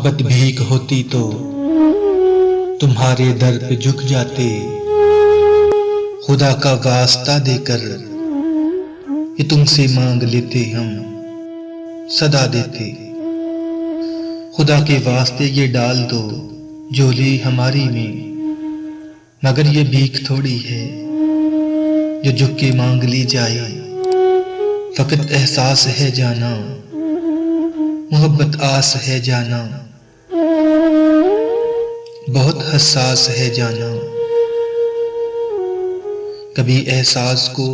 मोहब्बत भीख होती तो तुम्हारे दर पे झुक जाते, खुदा का वास्ता देकर ये तुमसे मांग लेते, हम सदा देते। खुदा के वास्ते ये डाल दो झोली हमारी में, मगर ये भीख थोड़ी है जो झुक के मांग ली जाए। फकत एहसास है जाना, मोहब्बत आस है जाना, बहुत हसास है जाना। कभी एहसास को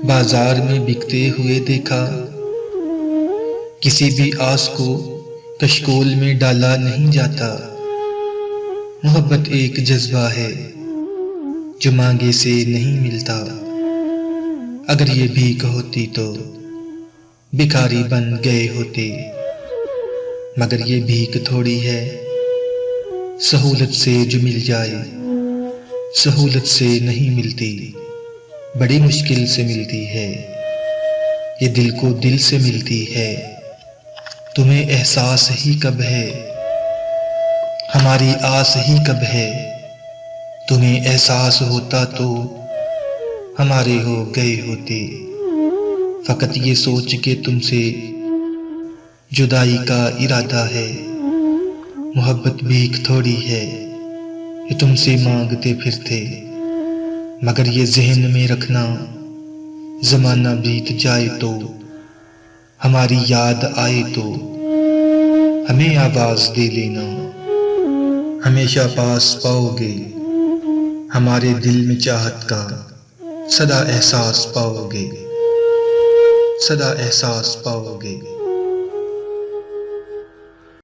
बाजार में बिकते हुए देखा, किसी भी आस को कशकोल में डाला नहीं जाता। मोहब्बत एक जज्बा है जो मांगे से नहीं मिलता। अगर ये भीख होती तो भिखारी बन गए होते, मगर ये भीख थोड़ी है सहूलत से जो मिल जाए। सहूलत से नहीं मिलती, बड़ी मुश्किल से मिलती है, ये दिल को दिल से मिलती है। तुम्हें एहसास ही कब है, हमारी आस ही कब है। तुम्हें एहसास होता तो हमारे हो गए होते। फकत ये सोच के तुमसे जुदाई का इरादा है। मोहब्बत भीख थोड़ी है ये तुमसे मांगते फिरते, मगर ये ज़हन में रखना ज़माना बीत जाए तो, हमारी याद आए तो हमें आवाज़ दे लेना। हमेशा पास पाओगे हमारे दिल में चाहत का, सदा एहसास पाओगे, सदा एहसास पाओगे।